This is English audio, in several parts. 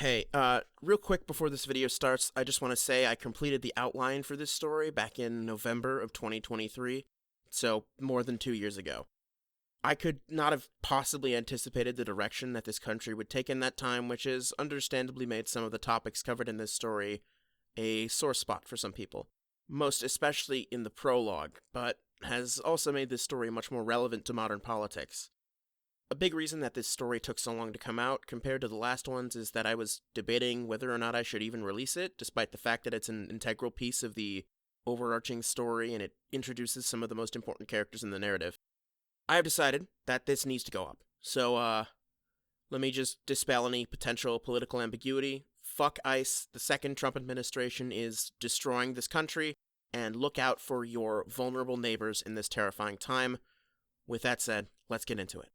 Hey, real quick before this video starts, I just want to say I completed the outline for this story back in November of 2023, so more than 2 years ago. I could not have possibly anticipated the direction that this country would take in that time, which has understandably made some of the topics covered in this story a sore spot for some people, most especially in the prologue, but has also made this story much more relevant to modern politics. A big reason that this story took so long to come out compared to the last ones is that I was debating whether or not I should even release it, despite the fact that it's an integral piece of the overarching story and it introduces some of the most important characters in the narrative. I have decided that this needs to go up. So, let me just dispel any potential political ambiguity. Fuck ICE. The second Trump administration is destroying this country, and look out for your vulnerable neighbors in this terrifying time. With that said, let's get into it.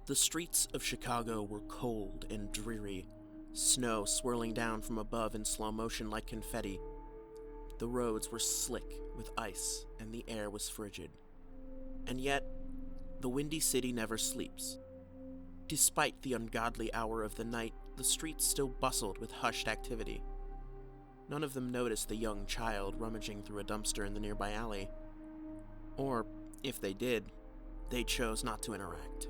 The streets of Chicago were cold and dreary, snow swirling down from above in slow motion like confetti. The roads were slick with ice, and the air was frigid. And yet, the Windy City never sleeps. Despite the ungodly hour of the night, the streets still bustled with hushed activity. None of them noticed the young child rummaging through a dumpster in the nearby alley. Or, if they did, they chose not to interact.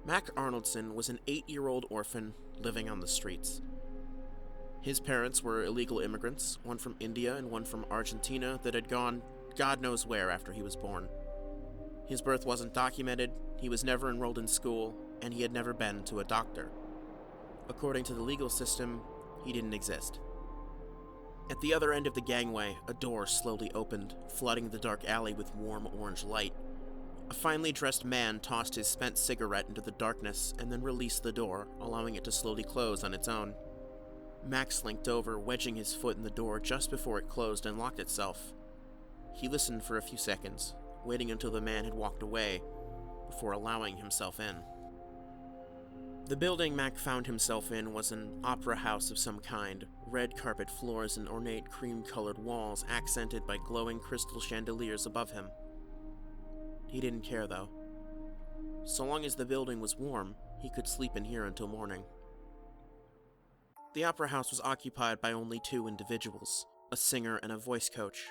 Mack Arnoldson was an 8-year-old orphan living on the streets. His parents were illegal immigrants, one from India and one from Argentina, that had gone God knows where after he was born. His birth wasn't documented, he was never enrolled in school, and he had never been to a doctor. According to the legal system, he didn't exist. At the other end of the gangway, a door slowly opened, flooding the dark alley with warm orange light. A finely dressed man tossed his spent cigarette into the darkness and then released the door, allowing it to slowly close on its own. Max slinked over, wedging his foot in the door just before it closed and locked itself. He listened for a few seconds, waiting until the man had walked away, before allowing himself in. The building Mac found himself in was an opera house of some kind, red carpet floors and ornate cream-colored walls accented by glowing crystal chandeliers above him. He didn't care, though. So long as the building was warm, he could sleep in here until morning. The opera house was occupied by only 2 individuals, a singer and a voice coach.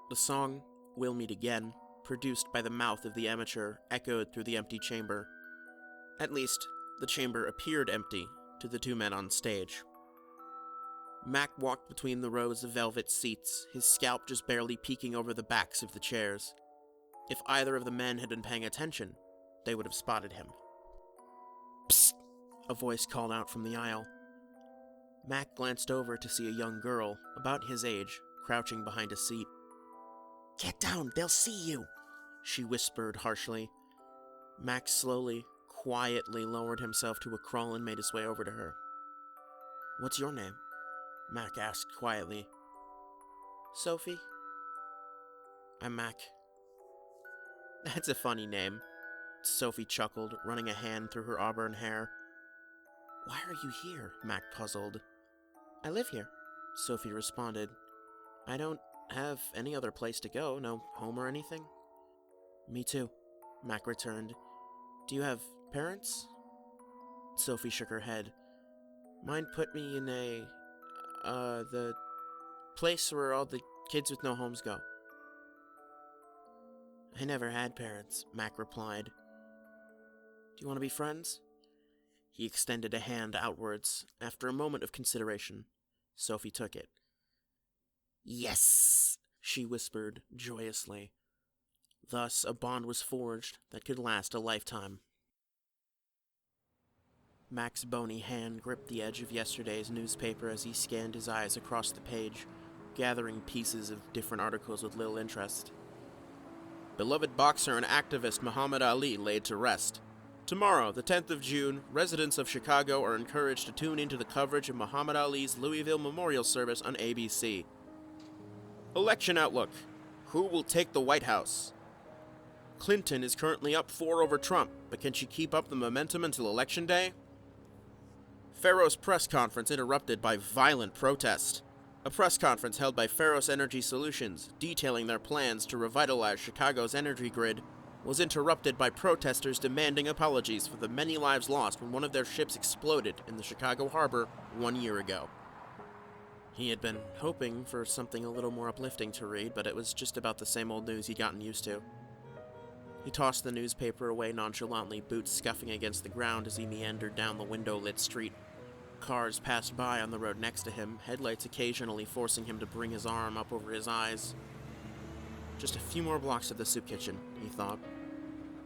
The song, We'll Meet Again, produced by the mouth of the amateur, echoed through the empty chamber. At least, the chamber appeared empty to the 2 men on stage. Mac walked between the rows of velvet seats, his scalp just barely peeking over the backs of the chairs. If either of the men had been paying attention, they would have spotted him. Psst! A voice called out from the aisle. Mac glanced over to see a young girl, about his age, crouching behind a seat. "Get down, they'll see you," she whispered harshly. Mac slowly, quietly lowered himself to a crawl and made his way over to her. "What's your name?" Mac asked quietly. "Sophie." "I'm Mac." "That's a funny name," Sophie chuckled, running a hand through her auburn hair. "Why are you here?" Mac puzzled. "I live here," Sophie responded. "I don't have any other place to go, no home or anything." "Me too," Mac returned. "Do you have parents?" Sophie shook her head. "Mine put me in the place where all the kids with no homes go." "I never had parents," Mac replied. "Do you want to be friends?" He extended a hand outwards. After a moment of consideration, Sophie took it. "Yes," she whispered joyously. Thus, a bond was forged that could last a lifetime. Mac's bony hand gripped the edge of yesterday's newspaper as he scanned his eyes across the page, gathering pieces of different articles with little interest. Beloved boxer and activist Muhammad Ali laid to rest. Tomorrow, the 10th of June, residents of Chicago are encouraged to tune into the coverage of Muhammad Ali's Louisville Memorial Service on ABC. Election outlook. Who will take the White House? Clinton is currently up 4 over Trump, but can she keep up the momentum until Election Day? Pharos press conference interrupted by violent protest. A press conference held by Pharos Energy Solutions, detailing their plans to revitalize Chicago's energy grid, was interrupted by protesters demanding apologies for the many lives lost when one of their ships exploded in the Chicago harbor 1 year ago. He had been hoping for something a little more uplifting to read, but it was just about the same old news he'd gotten used to. He tossed the newspaper away nonchalantly, boots scuffing against the ground as he meandered down the window-lit street. Cars passed by on the road next to him, headlights occasionally forcing him to bring his arm up over his eyes. Just a few more blocks to the soup kitchen, he thought.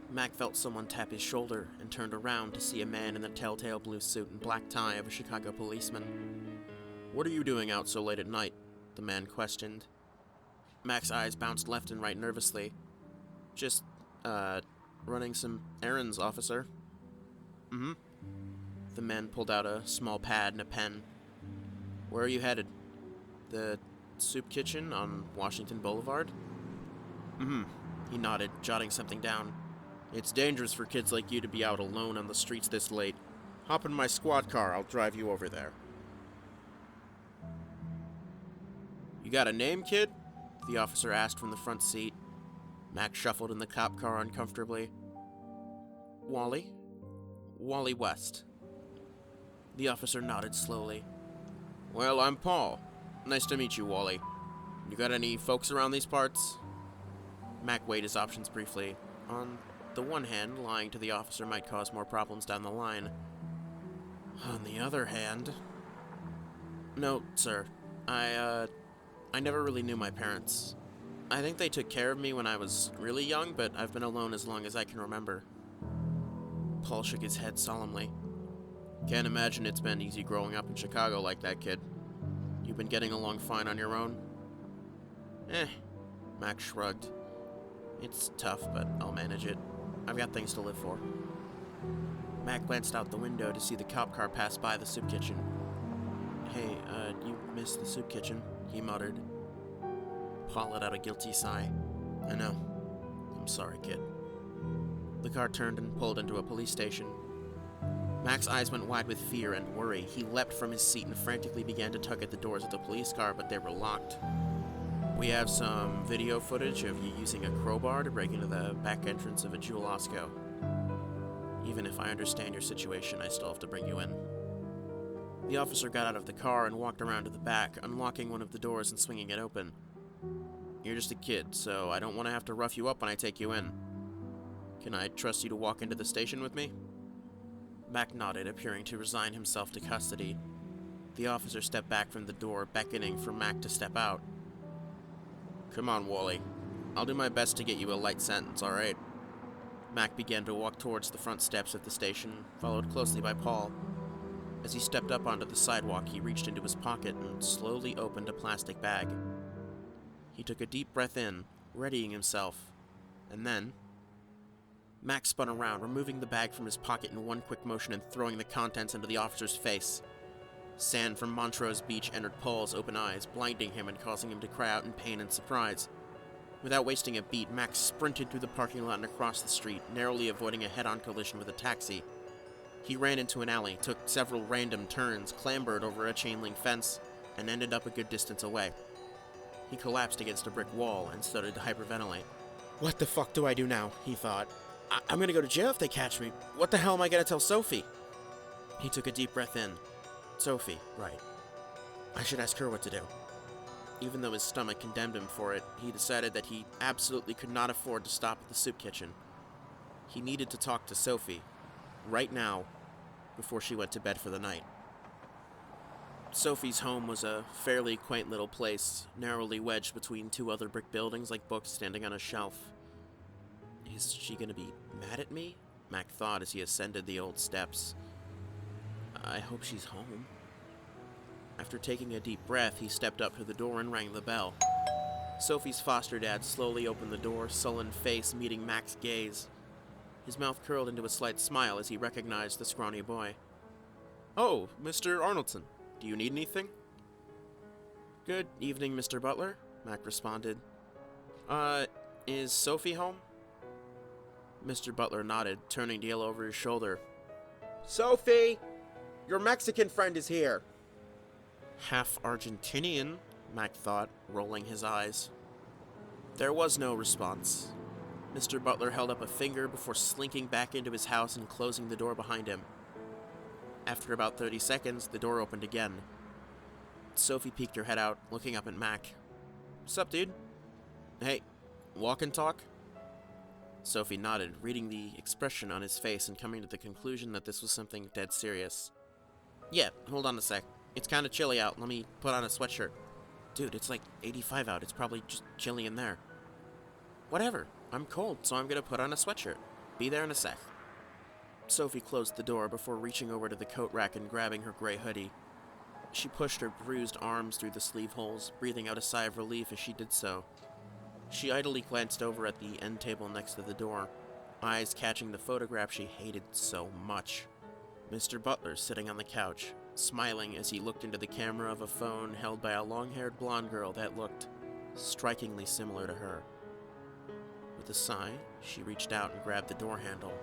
Mack felt someone tap his shoulder and turned around to see a man in the telltale blue suit and black tie of a Chicago policeman. "What are you doing out so late at night?" the man questioned. Mack's eyes bounced left and right nervously. "Just, running some errands, officer." "Mm-hmm." The man pulled out a small pad and a pen. "Where are you headed?" "The soup kitchen on Washington Boulevard?" "Mm-hmm." He nodded, jotting something down. "It's dangerous for kids like you to be out alone on the streets this late. Hop in my squad car, I'll drive you over there." "You got a name, kid?" the officer asked from the front seat. Mack shuffled in the cop car uncomfortably. "Wally? Wally West." The officer nodded slowly. "Well, I'm Paul. Nice to meet you, Wally. You got any folks around these parts?" Mack weighed his options briefly. On the one hand, lying to the officer might cause more problems down the line. On the other hand... "No, sir. I never really knew my parents. I think they took care of me when I was really young, but I've been alone as long as I can remember." Paul shook his head solemnly. "Can't imagine it's been easy growing up in Chicago like that, kid. You've been getting along fine on your own?" Mack shrugged. "It's tough, but I'll manage it. I've got things to live for." Mack glanced out the window to see the cop car pass by the soup kitchen. "Hey, you missed the soup kitchen," he muttered. Paul let out a guilty sigh. "I know. I'm sorry, kid." The car turned and pulled into a police station. Mack's eyes went wide with fear and worry. He leapt from his seat and frantically began to tug at the doors of the police car, but they were locked. "We have some video footage of you using a crowbar to break into the back entrance of a Jewel Osco. Even if I understand your situation, I still have to bring you in." The officer got out of the car and walked around to the back, unlocking one of the doors and swinging it open. "You're just a kid, so I don't want to have to rough you up when I take you in. Can I trust you to walk into the station with me?" Mack nodded, appearing to resign himself to custody. The officer stepped back from the door, beckoning for Mack to step out. "Come on, Wally. I'll do my best to get you a light sentence, all right?" Mack began to walk towards the front steps of the station, followed closely by Paul. As he stepped up onto the sidewalk, he reached into his pocket and slowly opened a plastic bag. He took a deep breath in, readying himself, and then... Mack spun around, removing the bag from his pocket in one quick motion and throwing the contents into the officer's face. Sand from Montrose Beach entered Paul's open eyes, blinding him and causing him to cry out in pain and surprise. Without wasting a beat, Mack sprinted through the parking lot and across the street, narrowly avoiding a head-on collision with a taxi. He ran into an alley, took several random turns, clambered over a chain-link fence, and ended up a good distance away. He collapsed against a brick wall and started to hyperventilate. "What the fuck do I do now?" he thought. I'm gonna go to jail if they catch me. What the hell am I gonna tell Sophie?" He took a deep breath in. Sophie, right. I should ask her what to do. Even though his stomach condemned him for it, he decided that he absolutely could not afford to stop at the soup kitchen. He needed to talk to Sophie, right now, before she went to bed for the night. Sophie's home was a fairly quaint little place, narrowly wedged between two other brick buildings like books standing on a shelf. Is she gonna be mad at me? Mack thought as he ascended the old steps. I hope she's home. After taking a deep breath, he stepped up to the door and rang the bell. Sophie's foster dad slowly opened the door, sullen face meeting Mack's gaze. His mouth curled into a slight smile as he recognized the scrawny boy. "Oh, Mr. Arnoldson, do you need anything?" "Good evening, Mr. Butler," Mack responded. Is Sophie home?" Mr. Butler nodded, turning to yell over his shoulder. "Sophie! Your Mexican friend is here!" Half Argentinian, Mack thought, rolling his eyes. There was no response. Mr. Butler held up a finger before slinking back into his house and closing the door behind him. After about 30 seconds, the door opened again. Sophie peeked her head out, looking up at Mack. "Sup, dude? Hey, walk and talk?" Sophie nodded, reading the expression on his face and coming to the conclusion that this was something dead serious. "Yeah, hold on a sec. It's kinda chilly out. Let me put on a sweatshirt." "Dude, it's like 85 out. It's probably just chilly in there." "Whatever. I'm cold, so I'm gonna put on a sweatshirt. Be there in a sec." Sophie closed the door before reaching over to the coat rack and grabbing her gray hoodie. She pushed her bruised arms through the sleeve holes, breathing out a sigh of relief as she did so. She idly glanced over at the end table next to the door, eyes catching the photograph she hated so much. Mr. Butler sitting on the couch, smiling as he looked into the camera of a phone held by a long-haired blonde girl that looked strikingly similar to her. With a sigh, she reached out and grabbed the door handle.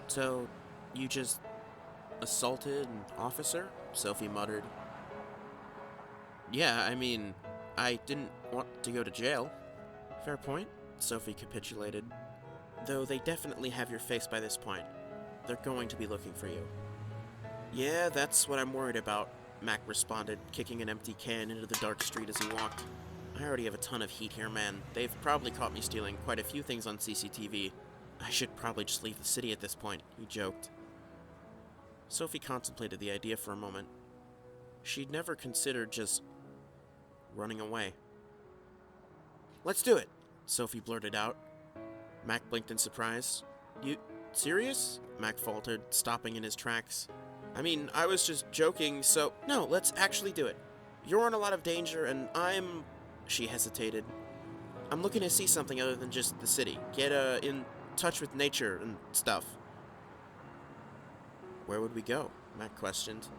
"So, you just assaulted an officer?" Sophie muttered. "Yeah, I mean, I didn't want to go to jail." "Fair point," Sophie capitulated. "Though they definitely have your face by this point. They're going to be looking for you." "Yeah, that's what I'm worried about," Mack responded, kicking an empty can into the dark street as he walked. "I already have a ton of heat here, man. They've probably caught me stealing quite a few things on CCTV. I should probably just leave the city at this point," he joked. Sophie contemplated the idea for a moment. She'd never considered just running away. "Let's do it," Sophie blurted out. Mack blinked in surprise. "You serious?" Mack faltered, stopping in his tracks. "I mean, I was just joking, so—" "No, let's actually do it. You're in a lot of danger, and I'm—" She hesitated. "I'm looking to see something other than just the city. Get, in touch with nature and stuff." "Where would we go?" Mack questioned.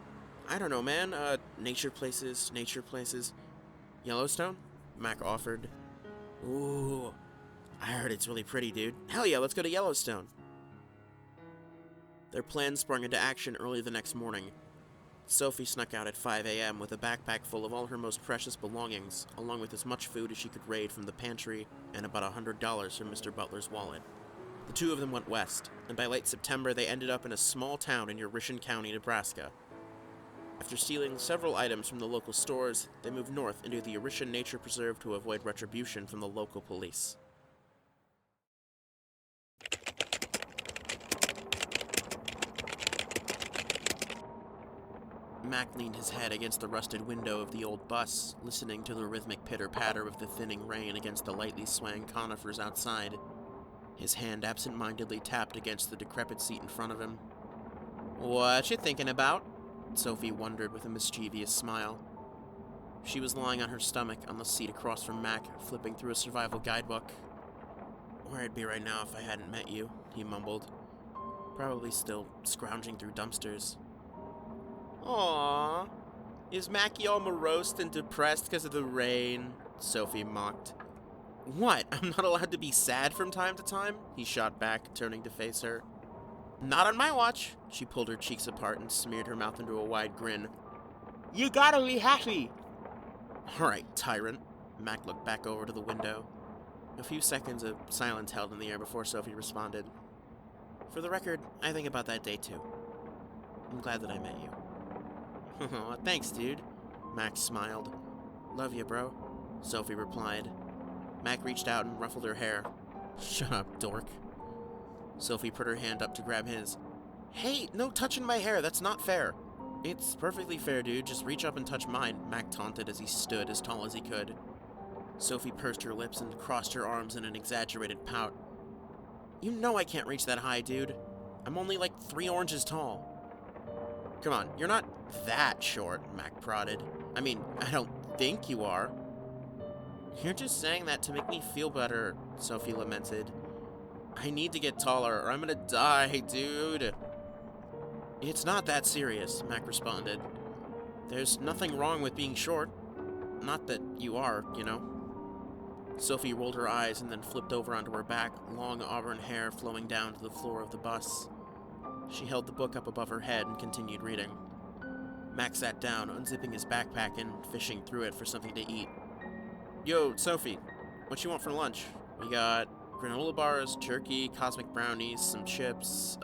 "I don't know, man. Nature places. Yellowstone?" Mack offered. "Ooh, I heard it's really pretty, dude. Hell yeah, let's go to Yellowstone." Their plans sprung into action early the next morning. Sophie snuck out at 5 a.m. with a backpack full of all her most precious belongings, along with as much food as she could raid from the pantry and about $100 from Mr. Butler's wallet. The two of them went west, and by late September they ended up in a small town in Eurytion County, Nebraska. After stealing several items from the local stores, they moved north into the Eurytion Nature Preserve to avoid retribution from the local police. Mack leaned his head against the rusted window of the old bus, listening to the rhythmic pitter-patter of the thinning rain against the lightly swaying conifers outside. His hand absent-mindedly tapped against the decrepit seat in front of him. "What you thinking about?" Sophie wondered with a mischievous smile. She was lying on her stomach on the seat across from Mack, flipping through a survival guidebook. "Where I'd be right now if I hadn't met you," he mumbled. "Probably still scrounging through dumpsters." "Aww. Is Mackie all morose and depressed because of the rain?" Sophie mocked. "What? I'm not allowed to be sad from time to time?" he shot back, turning to face her. "Not on my watch." She pulled her cheeks apart and smeared her mouth into a wide grin. "You gotta be happy." "Alright, tyrant." Mack looked back over to the window. A few seconds of silence held in the air before Sophie responded. "For the record, I think about that day too. I'm glad that I met you." "Thanks, dude." Mack smiled. "Love you, bro," Sophie replied. Mack reached out and ruffled her hair. "Shut up, dork." Sophie put her hand up to grab his. "Hey, no touching my hair, that's not fair." "It's perfectly fair, dude, just reach up and touch mine," Mack taunted as he stood as tall as he could. Sophie pursed her lips and crossed her arms in an exaggerated pout. "You know I can't reach that high, dude. I'm only like 3 oranges tall." "Come on, you're not that short," Mack prodded. "I mean, I don't think you are." "You're just saying that to make me feel better," Sophie lamented. "I need to get taller or I'm gonna die, dude." "It's not that serious," Mack responded. "There's nothing wrong with being short. Not that you are, you know." Sophie rolled her eyes and then flipped over onto her back, long auburn hair flowing down to the floor of the bus. She held the book up above her head and continued reading. Mack sat down, unzipping his backpack and fishing through it for something to eat. Yo, Sophie, what you want for lunch? We got granola bars, jerky, cosmic brownies, some chips,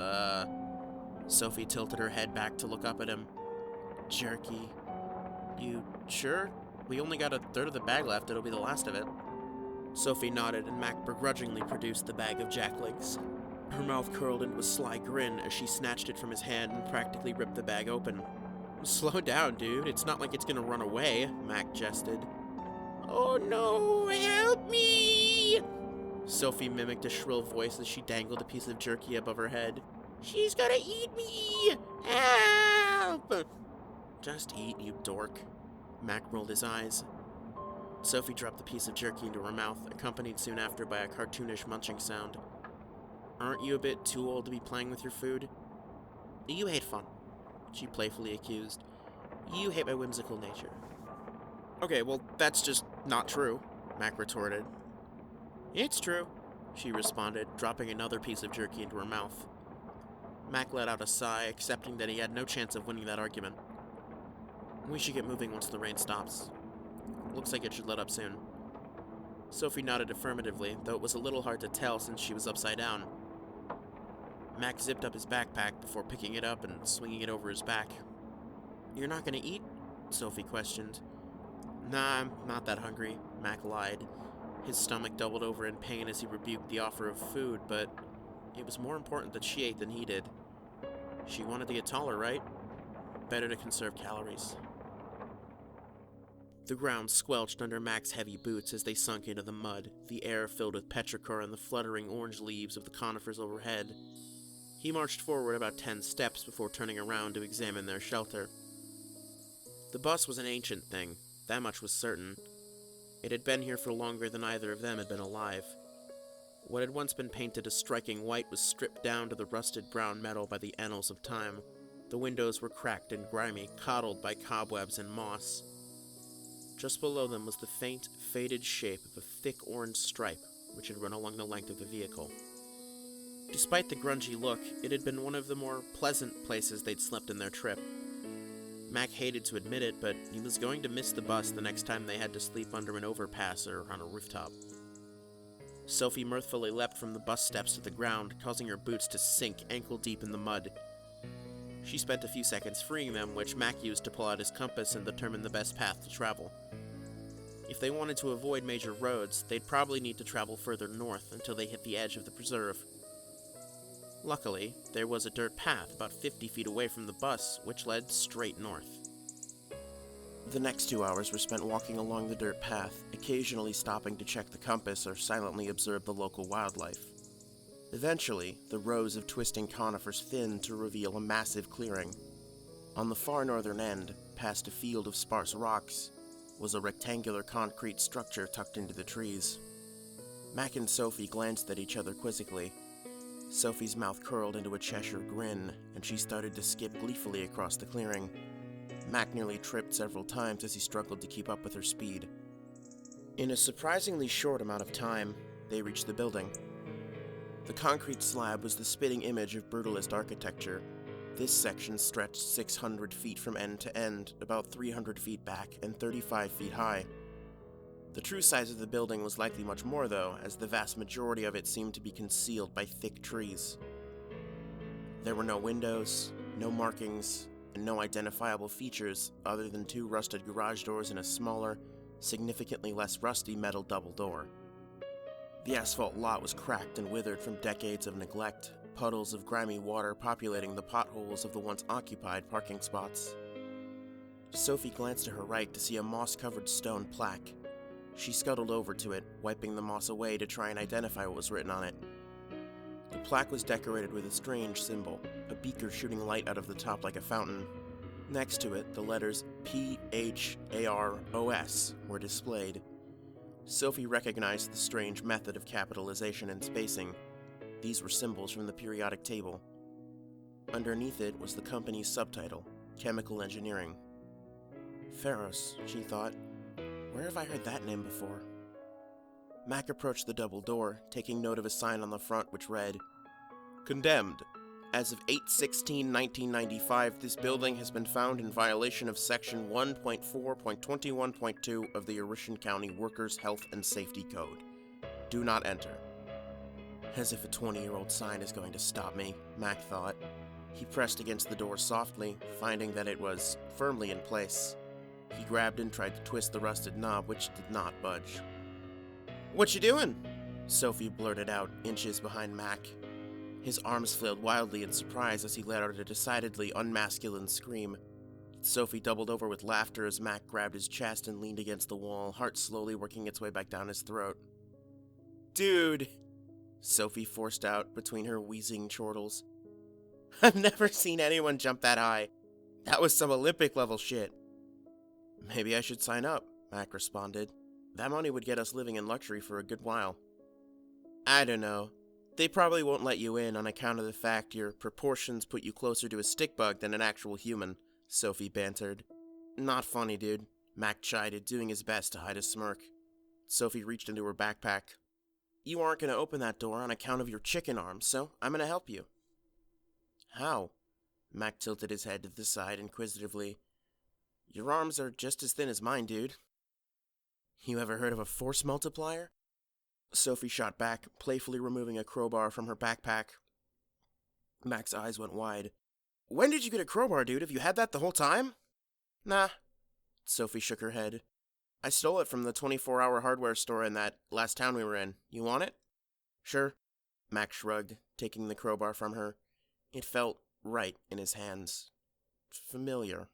Sophie tilted her head back to look up at him. Jerky. You sure? We only got a third of the bag left, it'll be the last of it. Sophie nodded, and Mack begrudgingly produced the bag of jacklegs. Her mouth curled into a sly grin as she snatched it from his hand and practically ripped the bag open. Slow down, dude. It's not like it's gonna run away, Mack jested. Oh no, help me! Sophie mimicked a shrill voice as she dangled a piece of jerky above her head. She's gonna eat me! Help! Just eat, you dork. Mack rolled his eyes. Sophie dropped the piece of jerky into her mouth, accompanied soon after by a cartoonish munching sound. Aren't you a bit too old to be playing with your food? You hate fun, she playfully accused. You hate my whimsical nature. Okay, well, that's just not true, Mack retorted. It's true, she responded, dropping another piece of jerky into her mouth. Mack let out a sigh, accepting that he had no chance of winning that argument. We should get moving once the rain stops. Looks like it should let up soon. Sophie nodded affirmatively, though it was a little hard to tell since she was upside down. Mack zipped up his backpack before picking it up and swinging it over his back. You're not gonna eat? Sophie questioned. Nah, I'm not that hungry, Mack lied. His stomach doubled over in pain as he rebuked the offer of food, but it was more important that she ate than he did. She wanted to get taller, right? Better to conserve calories. The ground squelched under Mack's heavy boots as they sunk into the mud, the air filled with petrichor and the fluttering orange leaves of the conifers overhead. He marched forward about 10 steps before turning around to examine their shelter. The bus was an ancient thing, that much was certain. It had been here for longer than either of them had been alive. What had once been painted a striking white was stripped down to the rusted brown metal by the annals of time. The windows were cracked and grimy, coddled by cobwebs and moss. Just below them was the faint, faded shape of a thick orange stripe which had run along the length of the vehicle. Despite the grungy look, it had been one of the more pleasant places they'd slept in their trip. Mack hated to admit it, but he was going to miss the bus the next time they had to sleep under an overpass or on a rooftop. Sophie mirthfully leapt from the bus steps to the ground, causing her boots to sink ankle-deep in the mud. She spent a few seconds freeing them, which Mack used to pull out his compass and determine the best path to travel. If they wanted to avoid major roads, they'd probably need to travel further north until they hit the edge of the preserve. Luckily, there was a dirt path about 50 feet away from the bus, which led straight north. The next 2 hours were spent walking along the dirt path, occasionally stopping to check the compass or silently observe the local wildlife. Eventually, the rows of twisting conifers thinned to reveal a massive clearing. On the far northern end, past a field of sparse rocks, was a rectangular concrete structure tucked into the trees. Mack and Sophie glanced at each other quizzically. Sophie's mouth curled into a Cheshire grin, and she started to skip gleefully across the clearing. Mack nearly tripped several times as he struggled to keep up with her speed. In a surprisingly short amount of time, they reached the building. The concrete slab was the spitting image of brutalist architecture. This section stretched 600 feet from end to end, about 300 feet back and 35 feet high. The true size of the building was likely much more, though, as the vast majority of it seemed to be concealed by thick trees. There were no windows, no markings, and no identifiable features other than 2 rusted garage doors and a smaller, significantly less rusty metal double door. The asphalt lot was cracked and withered from decades of neglect, puddles of grimy water populating the potholes of the once occupied parking spots. Sophie glanced to her right to see a moss-covered stone plaque. She scuttled over to it, wiping the moss away to try and identify what was written on it. The plaque was decorated with a strange symbol, a beaker shooting light out of the top like a fountain. Next to it, the letters P-H-A-R-O-S were displayed. Sophie recognized the strange method of capitalization and spacing. These were symbols from the periodic table. Underneath it was the company's subtitle, Chemical Engineering. Pharos, she thought. Where have I heard that name before? Mack approached the double door, taking note of a sign on the front which read, "Condemned. As of 8/16/1995, this building has been found in violation of Section 1.4.21.2 of the Eurytion County Workers' Health and Safety Code. Do not enter." As if a 20-year-old sign is going to stop me, Mack thought. He pressed against the door softly, finding that it was firmly in place. He grabbed and tried to twist the rusted knob, which did not budge. "What you doing?" Sophie blurted out, inches behind Mack. His arms flailed wildly in surprise as he let out a decidedly unmasculine scream. Sophie doubled over with laughter as Mack grabbed his chest and leaned against the wall, heart slowly working its way back down his throat. "Dude," Sophie forced out between her wheezing chortles. "I've never seen anyone jump that high. That was some Olympic-level shit." "Maybe I should sign up," Mack responded. "That money would get us living in luxury for a good while." "I don't know. They probably won't let you in on account of the fact your proportions put you closer to a stick bug than an actual human," Sophie bantered. "Not funny, dude," Mack chided, doing his best to hide a smirk. Sophie reached into her backpack. "You aren't going to open that door on account of your chicken arms, so I'm going to help you." "How?" Mack tilted his head to the side inquisitively. "Your arms are just as thin as mine, dude." "You ever heard of a force multiplier?" Sophie shot back, playfully removing a crowbar from her backpack. Mack's eyes went wide. "When did you get a crowbar, dude? Have you had that the whole time?" "Nah." Sophie shook her head. "I stole it from the 24-hour hardware store in that last town we were in. You want it?" "Sure." Mack shrugged, taking the crowbar from her. It felt right in his hands. Familiar.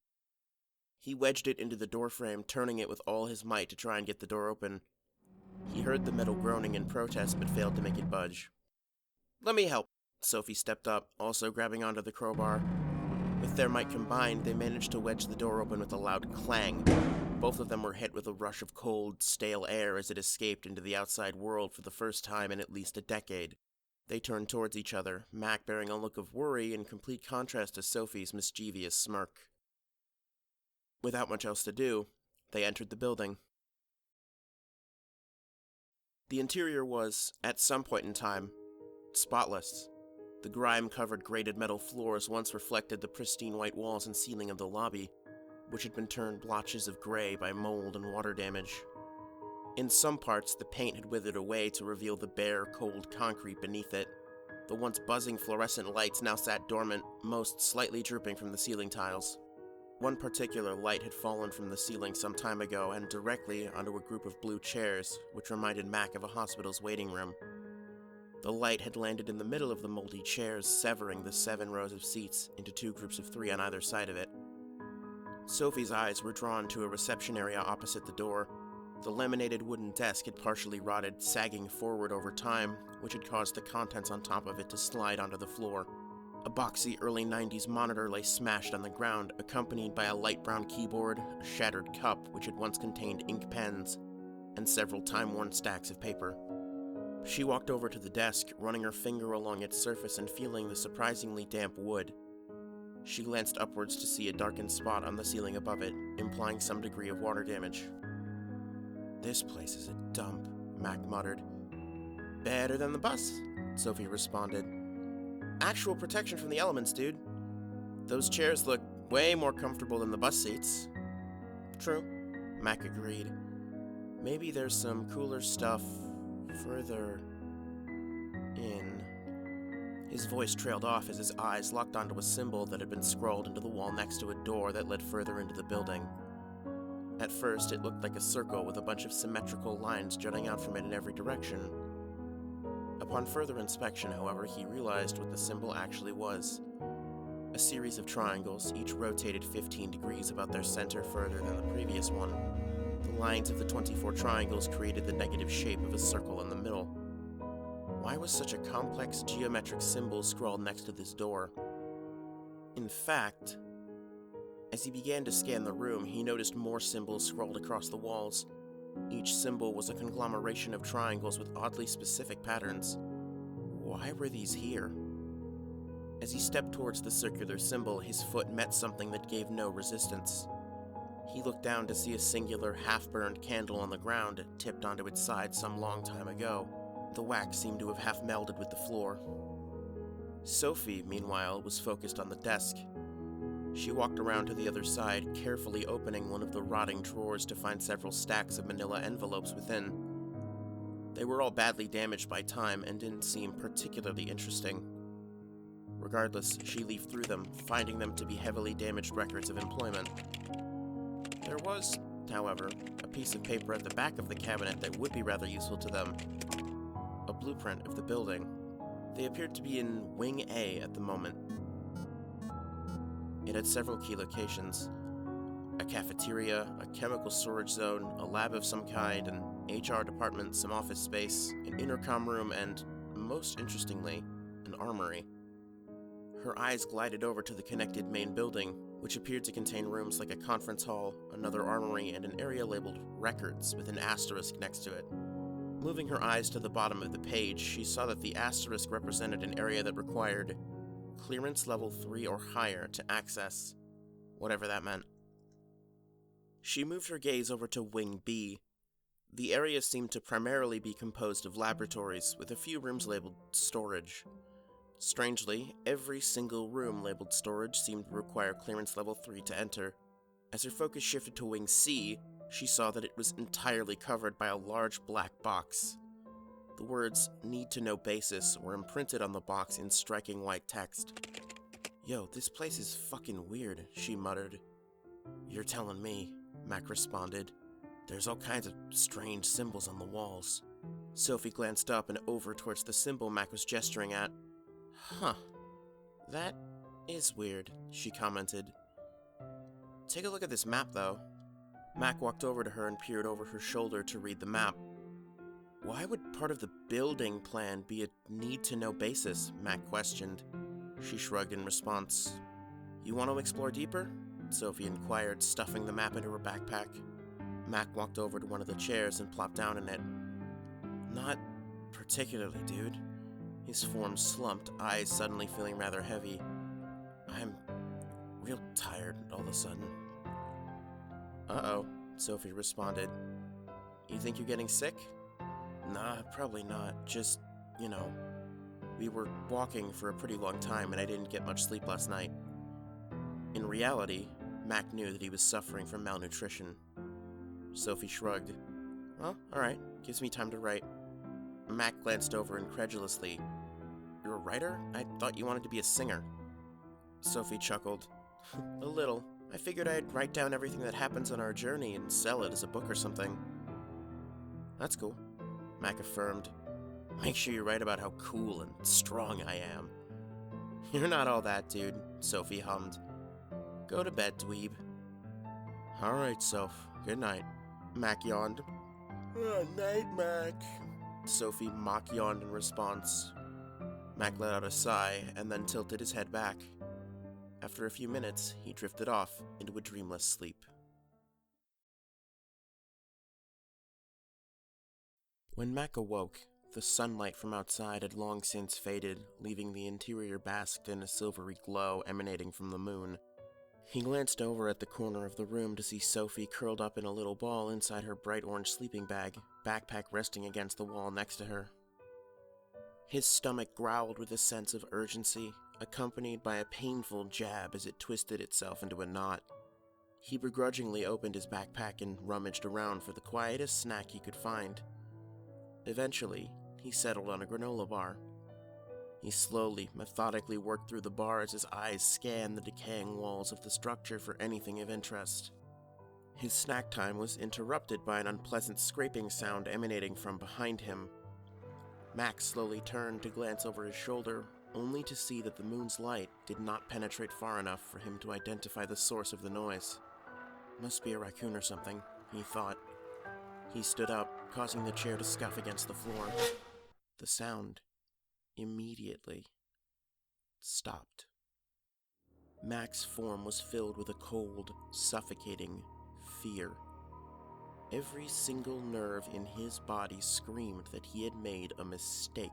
He wedged it into the doorframe, turning it with all his might to try and get the door open. He heard the metal groaning in protest, but failed to make it budge. "Let me help." Sophie stepped up, also grabbing onto the crowbar. With their might combined, they managed to wedge the door open with a loud clang. Both of them were hit with a rush of cold, stale air as it escaped into the outside world for the first time in at least a decade. They turned towards each other, Mack bearing a look of worry in complete contrast to Sophie's mischievous smirk. Without much else to do, they entered the building. The interior was, at some point in time, spotless. The grime-covered grated metal floors once reflected the pristine white walls and ceiling of the lobby, which had been turned blotches of gray by mold and water damage. In some parts, the paint had withered away to reveal the bare, cold concrete beneath it. The once buzzing fluorescent lights now sat dormant, most slightly drooping from the ceiling tiles. One particular light had fallen from the ceiling some time ago and directly onto a group of blue chairs, which reminded Mack of a hospital's waiting room. The light had landed in the middle of the moldy chairs, severing the 7 rows of seats into 2 groups of 3 on either side of it. Sophie's eyes were drawn to a reception area opposite the door. The laminated wooden desk had partially rotted, sagging forward over time, which had caused the contents on top of it to slide onto the floor. A boxy early 90s monitor lay smashed on the ground, accompanied by a light brown keyboard, a shattered cup which had once contained ink pens, and several time-worn stacks of paper. She walked over to the desk, running her finger along its surface and feeling the surprisingly damp wood. She glanced upwards to see a darkened spot on the ceiling above it, implying some degree of water damage. "This place is a dump," Mack muttered. "Better than the bus," Sophie responded. "Actual protection from the elements, dude. Those chairs look way more comfortable than the bus seats." "True," Mack agreed. "Maybe there's some cooler stuff further in." His voice trailed off as his eyes locked onto a symbol that had been scrawled into the wall next to a door that led further into the building. At first, it looked like a circle with a bunch of symmetrical lines jutting out from it in every direction. Upon further inspection, however, he realized what the symbol actually was. A series of triangles, each rotated 15 degrees about their center further than the previous one. The lines of the 24 triangles created the negative shape of a circle in the middle. Why was such a complex geometric symbol scrawled next to this door? In fact, as he began to scan the room, he noticed more symbols scrawled across the walls. Each symbol was a conglomeration of triangles with oddly specific patterns. Why were these here? As he stepped towards the circular symbol, his foot met something that gave no resistance. He looked down to see a singular half-burned candle on the ground, tipped onto its side some long time ago. The wax seemed to have half-melded with the floor. Sophie, meanwhile, was focused on the desk. She walked around to the other side, carefully opening one of the rotting drawers to find several stacks of manila envelopes within. They were all badly damaged by time and didn't seem particularly interesting. Regardless, she leafed through them, finding them to be heavily damaged records of employment. There was, however, a piece of paper at the back of the cabinet that would be rather useful to them. A blueprint of the building. They appeared to be in Wing A at the moment. It had several key locations. A cafeteria, a chemical storage zone, a lab of some kind, an HR department, some office space, an intercom room, and, most interestingly, an armory. Her eyes glided over to the connected main building, which appeared to contain rooms like a conference hall, another armory, and an area labeled Records with an asterisk next to it. Moving her eyes to the bottom of the page, she saw that the asterisk represented an area that required clearance level 3 or higher to access, whatever that meant. She moved her gaze over to Wing B. The area seemed to primarily be composed of laboratories, with a few rooms labeled storage. Strangely, every single room labeled storage seemed to require clearance level 3 to enter. As her focus shifted to Wing C, she saw that it was entirely covered by a large black box. The words, "Need to know basis," were imprinted on the box in striking white text. "Yo, this place is fucking weird," she muttered. "You're telling me," Mack responded. "There's all kinds of strange symbols on the walls." Sophie glanced up and over towards the symbol Mack was gesturing at. "Huh. That is weird," she commented. "Take a look at this map, though." Mack walked over to her and peered over her shoulder to read the map. "Why would part of the building plan be a need-to-know basis?" Mack questioned. She shrugged in response. "You want to explore deeper?" Sophie inquired, stuffing the map into her backpack. Mack walked over to one of the chairs and plopped down in it. "Not particularly, dude." His form slumped, eyes suddenly feeling rather heavy. "I'm real tired all of a sudden." "Uh-oh," Sophie responded. "You think you're getting sick?" "Nah, probably not. Just, we were walking for a pretty long time and I didn't get much sleep last night." In reality, Mack knew that he was suffering from malnutrition. Sophie shrugged. "Well, alright, gives me time to write." Mack glanced over incredulously. "You're a writer? I thought you wanted to be a singer." Sophie chuckled. "A little. I figured I'd write down everything that happens on our journey and sell it as a book or something." "That's cool," Mack affirmed. "Make sure you write about how cool and strong I am." "You're not all that, dude," Sophie hummed. "Go to bed, dweeb." "Alright, Soph. Good night." Mack yawned. "Night, Mack." Sophie mock yawned in response. Mack let out a sigh and then tilted his head back. After a few minutes, he drifted off into a dreamless sleep. When Mack awoke, the sunlight from outside had long since faded, leaving the interior basked in a silvery glow emanating from the moon. He glanced over at the corner of the room to see Sophie curled up in a little ball inside her bright orange sleeping bag, backpack resting against the wall next to her. His stomach growled with a sense of urgency, accompanied by a painful jab as it twisted itself into a knot. He begrudgingly opened his backpack and rummaged around for the quietest snack he could find. Eventually, he settled on a granola bar. He slowly, methodically worked through the bar as his eyes scanned the decaying walls of the structure for anything of interest. His snack time was interrupted by an unpleasant scraping sound emanating from behind him. Mack slowly turned to glance over his shoulder, only to see that the moon's light did not penetrate far enough for him to identify the source of the noise. "Must be a raccoon or something," he thought. He stood up, causing the chair to scuff against the floor. The sound immediately stopped. Mack's form was filled with a cold, suffocating fear. Every single nerve in his body screamed that he had made a mistake.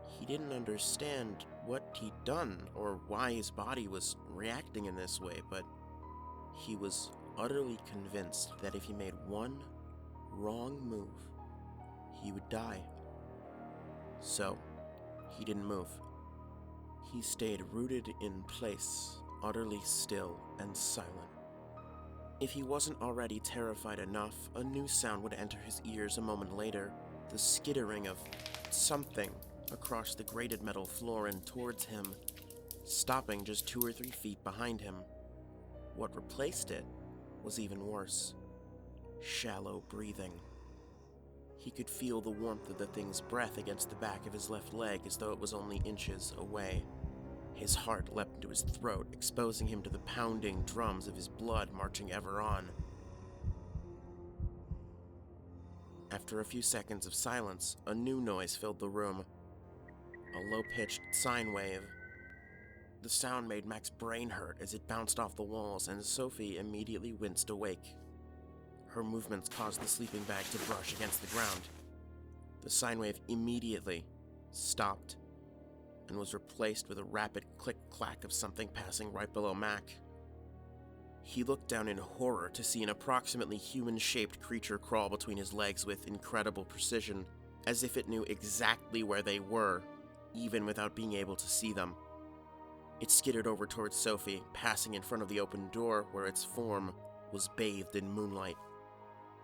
He didn't understand what he'd done or why his body was reacting in this way, but He was utterly convinced that if he made one wrong move, he would die. So, he didn't move. He stayed rooted in place, utterly still and silent. If he wasn't already terrified enough, a new sound would enter his ears a moment later, the skittering of something across the grated metal floor and towards him, stopping just 2 or 3 feet behind him. What replaced it was even worse. Shallow breathing. He could feel the warmth of the thing's breath against the back of his left leg as though it was only inches away. His heart leapt into his throat, exposing him to the pounding drums of his blood marching ever on. After a few seconds of silence, a new noise filled the room. A low-pitched sine wave. The sound made Mack's brain hurt as it bounced off the walls, and Sophie immediately winced awake. Her movements caused the sleeping bag to brush against the ground. The sine wave immediately stopped and was replaced with a rapid click-clack of something passing right below Mack. He looked down in horror to see an approximately human-shaped creature crawl between his legs with incredible precision, as if it knew exactly where they were, even without being able to see them. It skittered over towards Sophie, passing in front of the open door where its form was bathed in moonlight.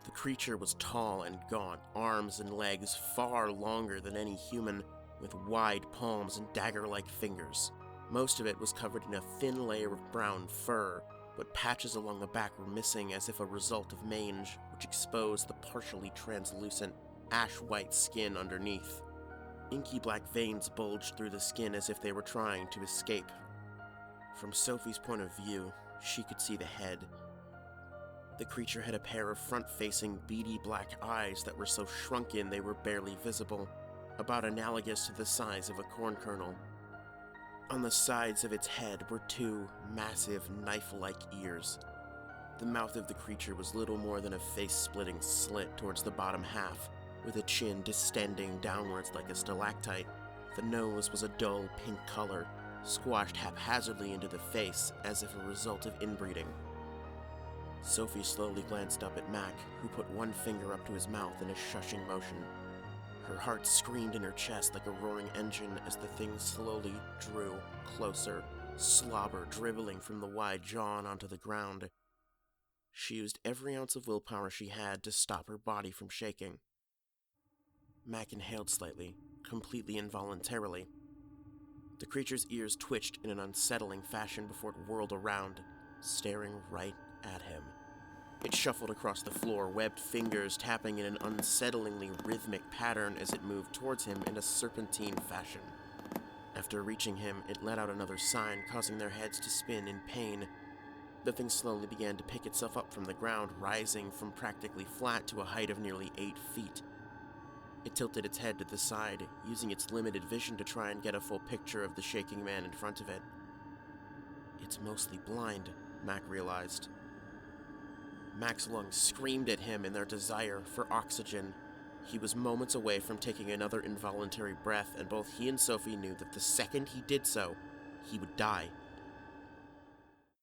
The creature was tall and gaunt, arms and legs far longer than any human, with wide palms and dagger-like fingers. Most of it was covered in a thin layer of brown fur, but patches along the back were missing as if a result of mange, which exposed the partially translucent, ash-white skin underneath. Inky black veins bulged through the skin as if they were trying to escape. From Sophie's point of view, she could see the head. The creature had a pair of front-facing, beady black eyes that were so shrunken they were barely visible, about analogous to the size of a corn kernel. On the sides of its head were 2 massive, knife-like ears. The mouth of the creature was little more than a face-splitting slit towards the bottom half, with a chin distending downwards like a stalactite. The nose was a dull pink color, squashed haphazardly into the face as if a result of inbreeding. Sophie slowly glanced up at Mack, who put one finger up to his mouth in a shushing motion. Her heart screamed in her chest like a roaring engine as the thing slowly drew closer, slobber dribbling from the wide jaw onto the ground. She used every ounce of willpower she had to stop her body from shaking. Mack inhaled slightly, completely involuntarily. The creature's ears twitched in an unsettling fashion before it whirled around, staring right at him. It shuffled across the floor, webbed fingers tapping in an unsettlingly rhythmic pattern as it moved towards him in a serpentine fashion. After reaching him, it let out another sign, causing their heads to spin in pain. The thing slowly began to pick itself up from the ground, rising from practically flat to a height of nearly 8 feet. It tilted its head to the side, using its limited vision to try and get a full picture of the shaking man in front of it. It's mostly blind, Mack realized. Mack's lungs screamed at him in their desire for oxygen. He was moments away from taking another involuntary breath, and both he and Sophie knew that the second he did so, he would die.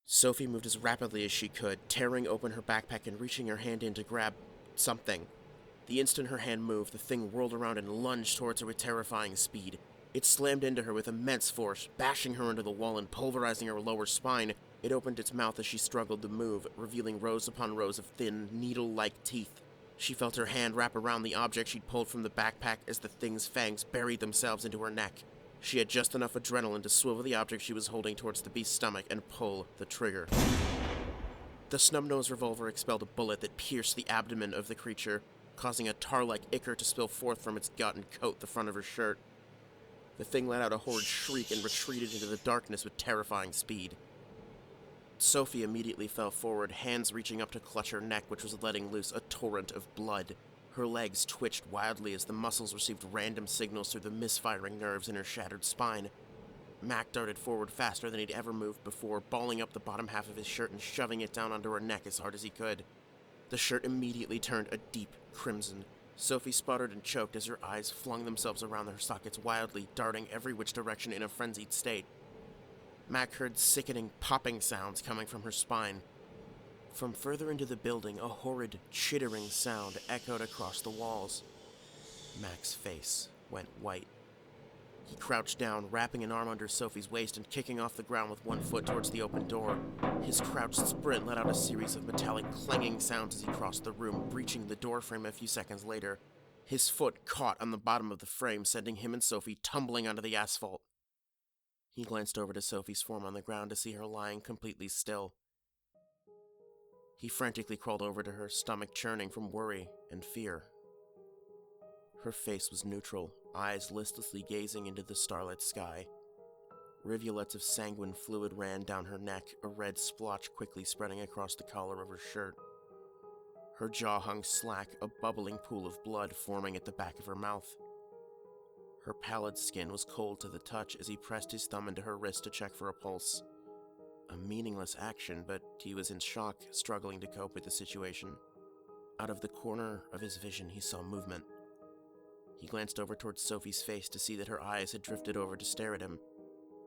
Sophie moved as rapidly as she could, tearing open her backpack and reaching her hand in to grab something. The instant her hand moved, the thing whirled around and lunged towards her with terrifying speed. It slammed into her with immense force, bashing her into the wall and pulverizing her lower spine. It opened its mouth as she struggled to move, revealing rows upon rows of thin, needle-like teeth. She felt her hand wrap around the object she'd pulled from the backpack as the thing's fangs buried themselves into her neck. She had just enough adrenaline to swivel the object she was holding towards the beast's stomach and pull the trigger. The snub-nosed revolver expelled a bullet that pierced the abdomen of the creature, causing a tar-like ichor to spill forth from its gut and coat the front of her shirt. The thing let out a horrid shriek and retreated into the darkness with terrifying speed. Sophie immediately fell forward, hands reaching up to clutch her neck, which was letting loose a torrent of blood. Her legs twitched wildly as the muscles received random signals through the misfiring nerves in her shattered spine. Mack darted forward faster than he'd ever moved before, balling up the bottom half of his shirt and shoving it down onto her neck as hard as he could. The shirt immediately turned a deep crimson. Sophie sputtered and choked as her eyes flung themselves around her sockets wildly, darting every which direction in a frenzied state. Mack heard sickening popping sounds coming from her spine. From further into the building, a horrid, chittering sound echoed across the walls. Mack's face went white. He crouched down, wrapping an arm under Sophie's waist and kicking off the ground with one foot towards the open door. His crouched sprint let out a series of metallic clanging sounds as he crossed the room, breaching the doorframe a few seconds later. His foot caught on the bottom of the frame, sending him and Sophie tumbling onto the asphalt. He glanced over to Sophie's form on the ground to see her lying completely still. He frantically crawled over to her, stomach churning from worry and fear. Her face was neutral, eyes listlessly gazing into the starlit sky. Rivulets of sanguine fluid ran down her neck, a red splotch quickly spreading across the collar of her shirt. Her jaw hung slack, a bubbling pool of blood forming at the back of her mouth. Her pallid skin was cold to the touch as he pressed his thumb into her wrist to check for a pulse. A meaningless action, but he was in shock, struggling to cope with the situation. Out of the corner of his vision, he saw movement. He glanced over towards Sophie's face to see that her eyes had drifted over to stare at him.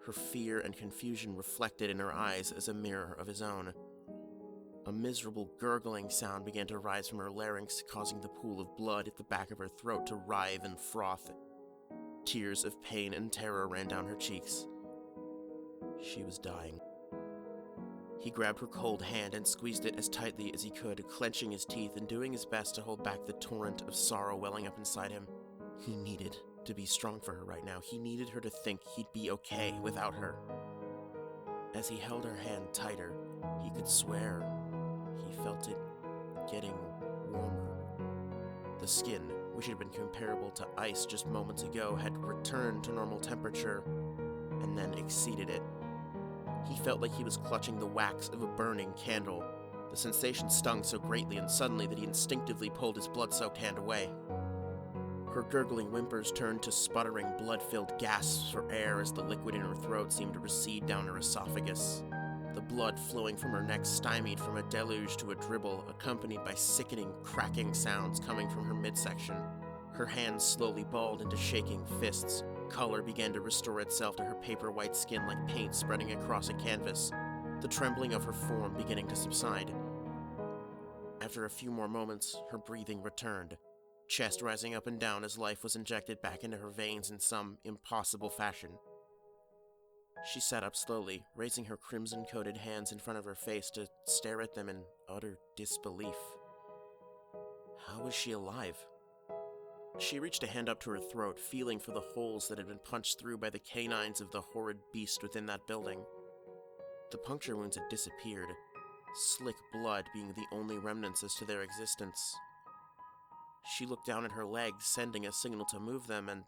Her fear and confusion reflected in her eyes as a mirror of his own. A miserable gurgling sound began to rise from her larynx, causing the pool of blood at the back of her throat to writhe and froth. Tears of pain and terror ran down her cheeks. She was dying. He grabbed her cold hand and squeezed it as tightly as he could, clenching his teeth and doing his best to hold back the torrent of sorrow welling up inside him. He needed to be strong for her right now. He needed her to think he'd be okay without her. As he held her hand tighter, he could swear he felt it getting warmer. The skin, which had been comparable to ice just moments ago, had returned to normal temperature and then exceeded it. He felt like he was clutching the wax of a burning candle. The sensation stung so greatly and suddenly that he instinctively pulled his blood-soaked hand away. Her gurgling whimpers turned to sputtering, blood-filled gasps for air as the liquid in her throat seemed to recede down her esophagus. The blood flowing from her neck stymied from a deluge to a dribble, accompanied by sickening, cracking sounds coming from her midsection. Her hands slowly balled into shaking fists. Color began to restore itself to her paper-white skin like paint spreading across a canvas, the trembling of her form beginning to subside. After a few more moments, her breathing returned, chest rising up and down as life was injected back into her veins in some impossible fashion. She sat up slowly, raising her crimson-coated hands in front of her face to stare at them in utter disbelief. How was she alive? She reached a hand up to her throat, feeling for the holes that had been punched through by the canines of the horrid beast within that building. The puncture wounds had disappeared, slick blood being the only remnants as to their existence. She looked down at her legs, sending a signal to move them, and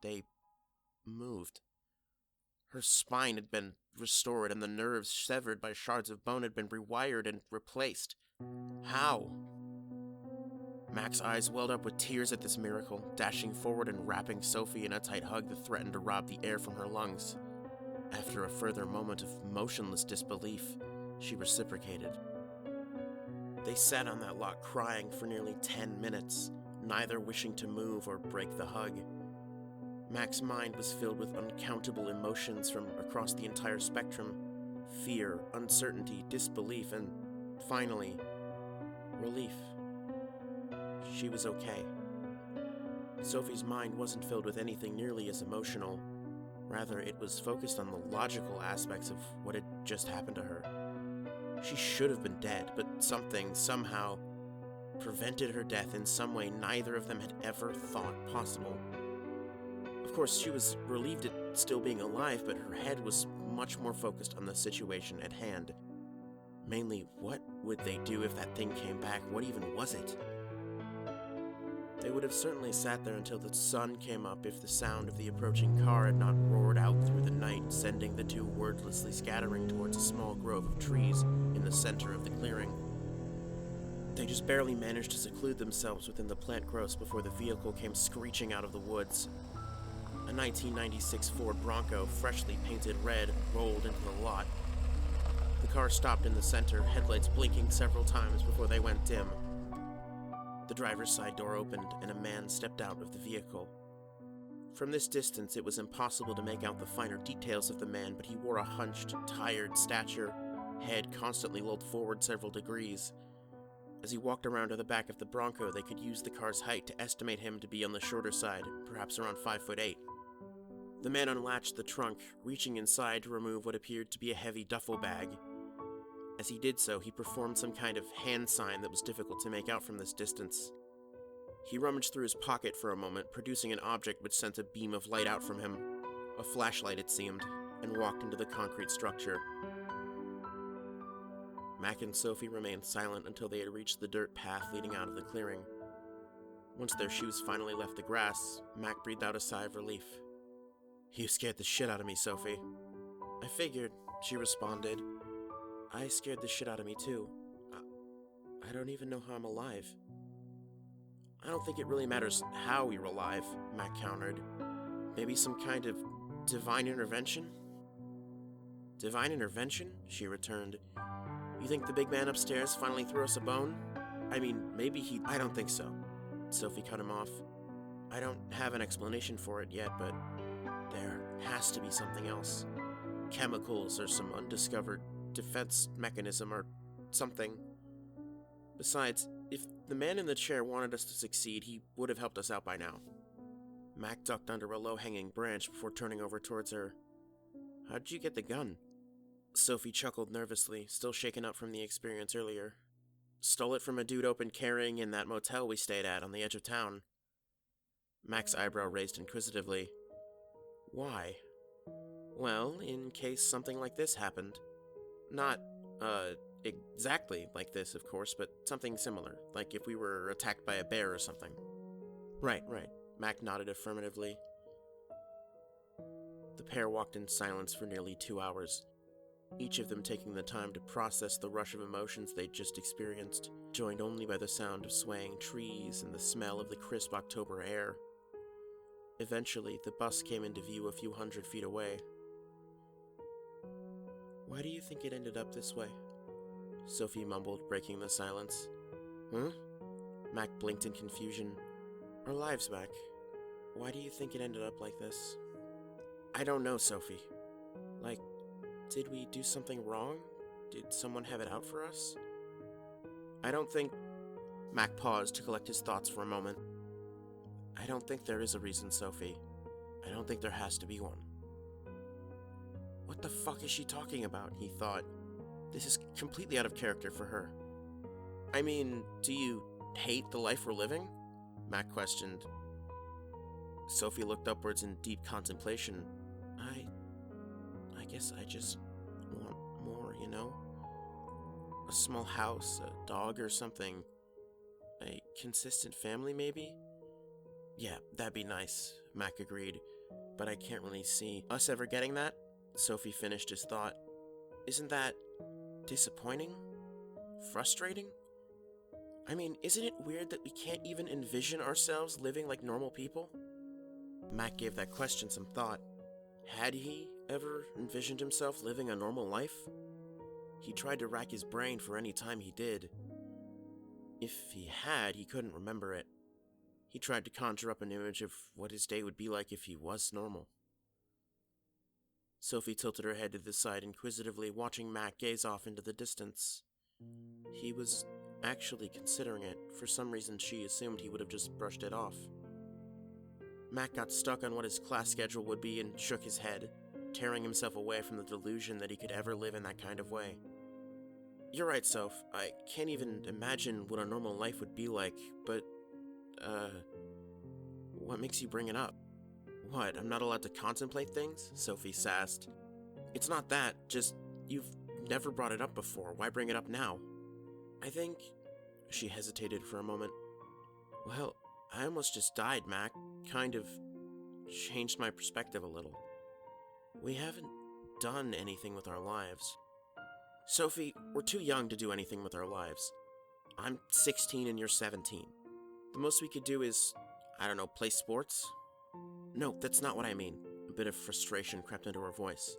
they moved. Her spine had been restored, and the nerves severed by shards of bone had been rewired and replaced. How? Mack's eyes welled up with tears at this miracle, dashing forward and wrapping Sophie in a tight hug that threatened to rob the air from her lungs. After a further moment of motionless disbelief, she reciprocated. They sat on that lot crying for nearly 10 minutes, neither wishing to move or break the hug. Mack's mind was filled with uncountable emotions from across the entire spectrum: fear, uncertainty, disbelief, and, finally, relief. She was okay. Sophie's mind wasn't filled with anything nearly as emotional. Rather, it was focused on the logical aspects of what had just happened to her. She should have been dead, but something, somehow, prevented her death in some way neither of them had ever thought possible. Of course, she was relieved at still being alive, but her head was much more focused on the situation at hand. Mainly, what would they do if that thing came back? What even was it? They would have certainly sat there until the sun came up if the sound of the approaching car had not roared out through the night, sending the two wordlessly scattering towards a small grove of trees in the center of the clearing. They just barely managed to seclude themselves within the plant growths before the vehicle came screeching out of the woods. A 1996 Ford Bronco, freshly painted red, rolled into the lot. The car stopped in the center, headlights blinking several times before they went dim. The driver's side door opened, and a man stepped out of the vehicle. From this distance, it was impossible to make out the finer details of the man, but he wore a hunched, tired stature, head constantly lolled forward several degrees. As he walked around to the back of the Bronco, they could use the car's height to estimate him to be on the shorter side, perhaps around 5'8". The man unlatched the trunk, reaching inside to remove what appeared to be a heavy duffel bag. As he did so, he performed some kind of hand sign that was difficult to make out from this distance. He rummaged through his pocket for a moment, producing an object which sent a beam of light out from him, a flashlight it seemed, and walked into the concrete structure. Mack and Sophie remained silent until they had reached the dirt path leading out of the clearing. Once their shoes finally left the grass, Mack breathed out a sigh of relief. "You scared the shit out of me, Sophie." "I figured," she responded. "I scared the shit out of me too. I don't even know how I'm alive." "I don't think it really matters how you're alive," Mack countered. "Maybe some kind of divine intervention?" "Divine intervention?" she returned. "You think the big man upstairs finally threw us a bone? I mean, maybe he—" "I don't think so." Sophie cut him off. "I don't have an explanation for it yet, but there has to be something else. Chemicals or some undiscovered defense mechanism or something. Besides, if the man in the chair wanted us to succeed, he would have helped us out by now." Mack ducked under a low-hanging branch before turning over towards her. "How'd you get the gun?" Sophie chuckled nervously, still shaken up from the experience earlier. "Stole it from a dude open carrying in that motel we stayed at on the edge of town." Mack's eyebrow raised inquisitively. "Why?" "Well, in case something like this happened. Not, exactly like this, of course, but something similar, like if we were attacked by a bear or something." Right. Mack nodded affirmatively. The pair walked in silence for nearly 2 hours, each of them taking the time to process the rush of emotions they'd just experienced, joined only by the sound of swaying trees and the smell of the crisp October air. Eventually, the bus came into view a few hundred feet away. "Why do you think it ended up this way?" Sophie mumbled, breaking the silence. Mack blinked in confusion. "Our lives, Mack. Why do you think it ended up like this?" "I don't know, Sophie. Like, did we do something wrong? Did someone have it out for us?" "I don't think—" Mack paused to collect his thoughts for a moment. "I don't think there is a reason, Sophie. I don't think there has to be one." What the fuck is she talking about, he thought. This is completely out of character for her. "I mean, do you hate the life we're living?" Mack questioned. Sophie looked upwards in deep contemplation. I guess I just want more, you know? A small house, a dog or something. A consistent family, maybe? "Yeah, that'd be nice," Mack agreed, "but I can't really see us ever getting that." Sophie finished his thought. "Isn't that disappointing? Frustrating? I mean, isn't it weird that we can't even envision ourselves living like normal people?" Mack gave that question some thought. Had he ever envisioned himself living a normal life? He tried to rack his brain for any time he did. If he had, he couldn't remember it. He tried to conjure up an image of what his day would be like if he was normal. Sophie tilted her head to the side inquisitively, watching Mack gaze off into the distance. He was actually considering it. For some reason, she assumed he would have just brushed it off. Mack got stuck on what his class schedule would be and shook his head, tearing himself away from the delusion that he could ever live in that kind of way. "You're right, Soph. I can't even imagine what a normal life would be like, but, what makes you bring it up?" "What, I'm not allowed to contemplate things?" Sophie sassed. "It's not that, just, you've never brought it up before. Why bring it up now?" "I think—" She hesitated for a moment. "Well, I almost just died, Mack. Kind of changed my perspective a little. We haven't done anything with our lives. Sophie, we're too young to do anything with our lives. I'm 16 and you're 17. The most we could do is, I don't know, play sports?" "No, that's not what I mean." A bit of frustration crept into her voice.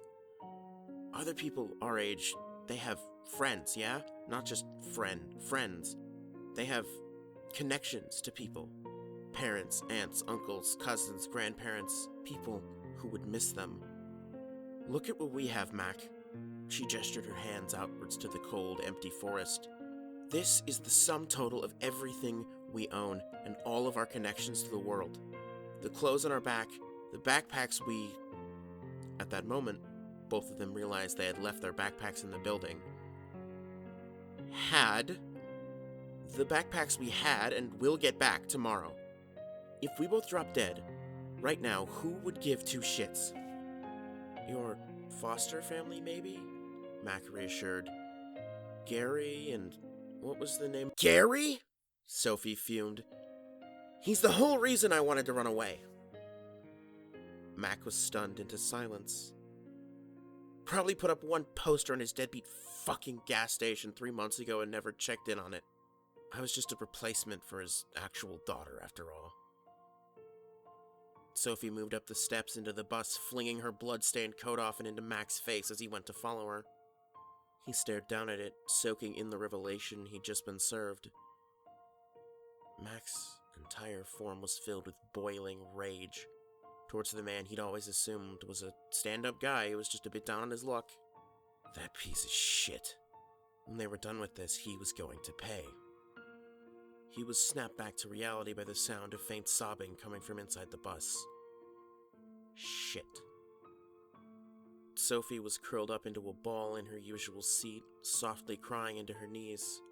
"Other people our age, they have friends, yeah? Not just friends. They have connections to people. Parents, aunts, uncles, cousins, grandparents, people who would miss them. Look at what we have, Mack. She gestured her hands outwards to the cold, empty forest. This is the sum total of everything we own and all of our connections to the world. The clothes on our back, the backpacks we... At that moment, both of them realized they had left their backpacks in the building. The backpacks we had and will get back tomorrow. If we both drop dead, right now, who would give two shits? Your foster family, maybe? Mack reassured. Gary and... what was the name? Gary? Sophie fumed. He's the whole reason I wanted to run away. Mack was stunned into silence. Probably put up one poster on his deadbeat fucking gas station 3 months ago and never checked in on it. I was just a replacement for his actual daughter, after all. Sophie moved up the steps into the bus, flinging her blood-stained coat off and into Mack's face as he went to follow her. He stared down at it, soaking in the revelation he'd just been served. Mack's entire form was filled with boiling rage towards the man he'd always assumed was a stand-up guy who was just a bit down on his luck. That piece of shit. When they were done with this, he was going to pay. He was snapped back to reality by the sound of faint sobbing coming from inside the bus. Shit. Sophie was curled up into a ball in her usual seat, softly crying into her knees.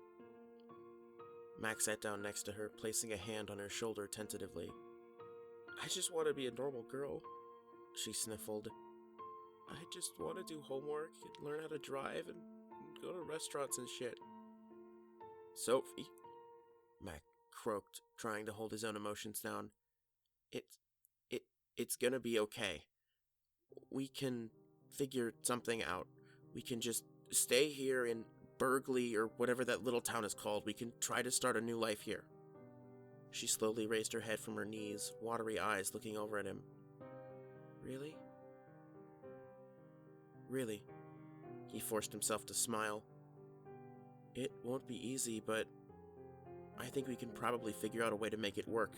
Mack sat down next to her, placing a hand on her shoulder tentatively. I just want to be a normal girl, she sniffled. I just want to do homework and learn how to drive and go to restaurants and shit. Sophie, Mack croaked, trying to hold his own emotions down. It's gonna be okay. We can figure something out. We can just stay here in Berkeley or whatever that little town is called. We can try to start a new life here. She slowly raised her head from her knees, watery eyes looking over at him. Really? Really? He forced himself to smile. It won't be easy, but I think we can probably figure out a way to make it work.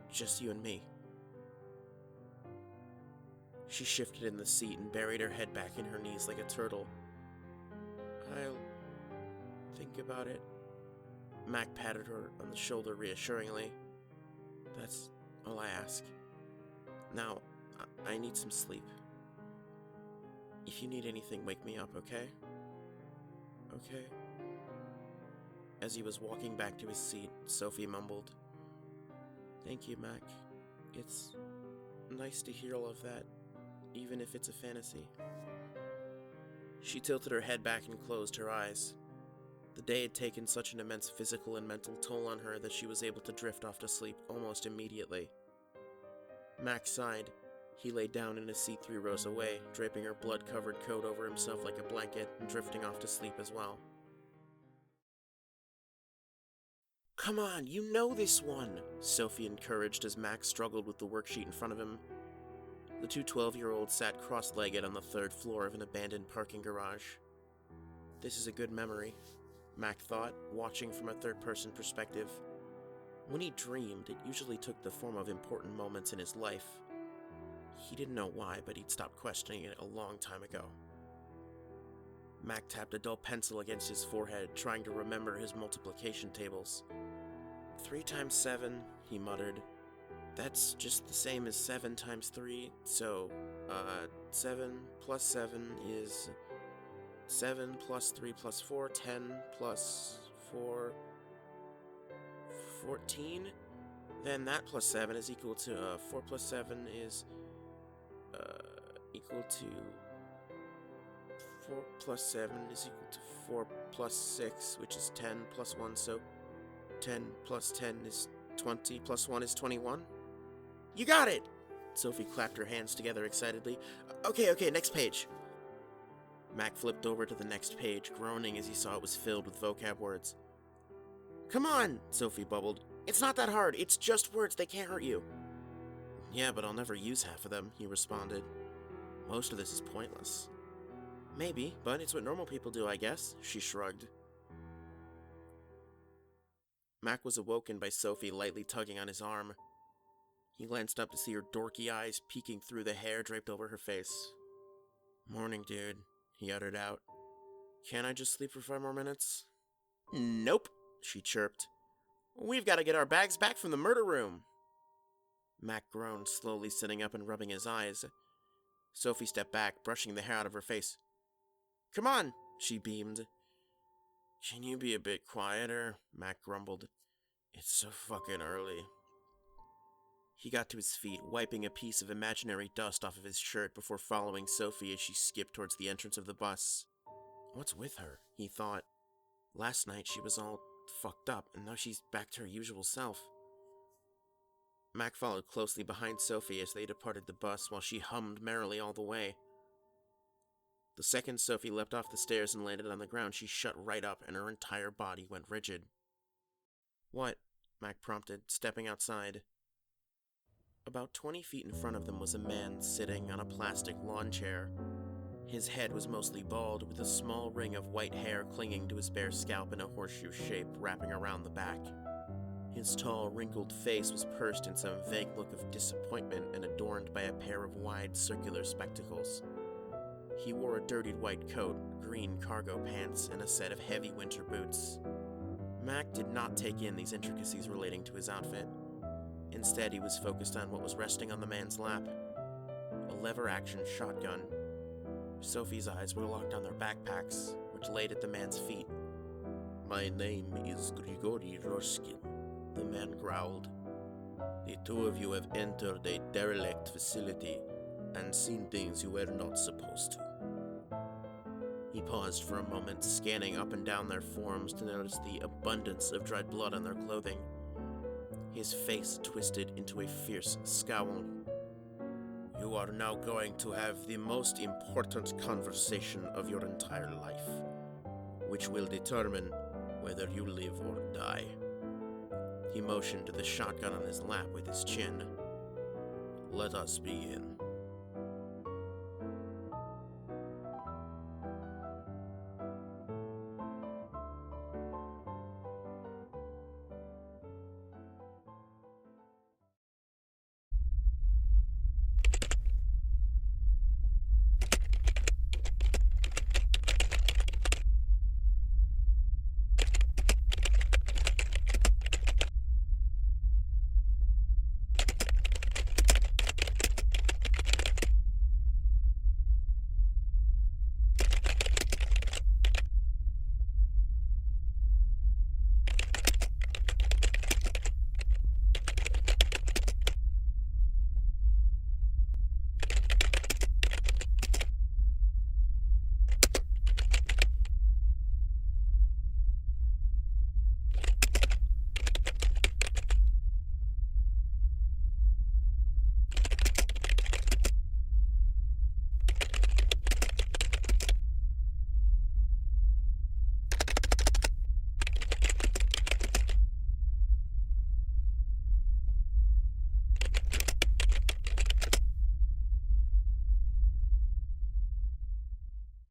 Just you and me. She shifted in the seat and buried her head back in her knees like a turtle. I'll think about it. Mack patted her on the shoulder reassuringly. That's all I ask. Now, I need some sleep. If you need anything, wake me up, okay? Okay? As he was walking back to his seat, Sophie mumbled, Thank you, Mack. It's nice to hear all of that, even if it's a fantasy. She tilted her head back and closed her eyes. The day had taken such an immense physical and mental toll on her that she was able to drift off to sleep almost immediately. Mack sighed. He lay down in a seat 3 rows away, draping her blood-covered coat over himself like a blanket and drifting off to sleep as well. Come on, you know this one, Sophie encouraged as Mack struggled with the worksheet in front of him. The two 12-year-olds sat cross-legged on the 3rd floor of an abandoned parking garage. This is a good memory, Mack thought, watching from a third-person perspective. When he dreamed, it usually took the form of important moments in his life. He didn't know why, but he'd stopped questioning it a long time ago. Mack tapped a dull pencil against his forehead, trying to remember his multiplication tables. 3 times 7, he muttered. That's just the same as 7 times 3, so, 7 plus 7 is 7 plus 3 plus 4, 10 plus 4, 14? Then that plus 7 is equal to, 4 plus 7 is, equal to 4 plus 7 is equal to 4 plus 6, which is 10 plus 1, so 10 plus 10 is 20 plus 1 is 21? You got it! Sophie clapped her hands together excitedly. Okay, next page. Mack flipped over to the next page, groaning as he saw it was filled with vocab words. Come on, Sophie bubbled. It's not that hard. It's just words. They can't hurt you. Yeah, but I'll never use half of them, he responded. Most of this is pointless. Maybe, but it's what normal people do, I guess, she shrugged. Mack was awoken by Sophie lightly tugging on his arm. He glanced up to see her dorky eyes peeking through the hair draped over her face. Morning, dude, he uttered out. Can't I just sleep for 5 more minutes? Nope, she chirped. We've got to get our bags back from the murder room. Mack groaned, slowly sitting up and rubbing his eyes. Sophie stepped back, brushing the hair out of her face. Come on, she beamed. Can you be a bit quieter? Mack grumbled. It's so fucking early. He got to his feet, wiping a piece of imaginary dust off of his shirt before following Sophie as she skipped towards the entrance of the bus. What's with her? He thought. Last night she was all fucked up, and now she's back to her usual self. Mack followed closely behind Sophie as they departed the bus while she hummed merrily all the way. The second Sophie leapt off the stairs and landed on the ground, she shut right up and her entire body went rigid. What? Mack prompted, stepping outside. About 20 feet in front of them was a man sitting on a plastic lawn chair. His head was mostly bald, with a small ring of white hair clinging to his bare scalp in a horseshoe shape wrapping around the back. His tall, wrinkled face was pursed in some vague look of disappointment and adorned by a pair of wide, circular spectacles. He wore a dirtied white coat, green cargo pants, and a set of heavy winter boots. Mack did not take in these intricacies relating to his outfit. Instead, he was focused on what was resting on the man's lap. A lever-action shotgun. Sophie's eyes were locked on their backpacks, which laid at the man's feet. My name is Grigory Roshkin, the man growled. The two of you have entered a derelict facility and seen things you were not supposed to. He paused for a moment, scanning up and down their forms to notice the abundance of dried blood on their clothing. His face twisted into a fierce scowl. You are now going to have the most important conversation of your entire life, which will determine whether you live or die. He motioned to the shotgun on his lap with his chin. Let us begin.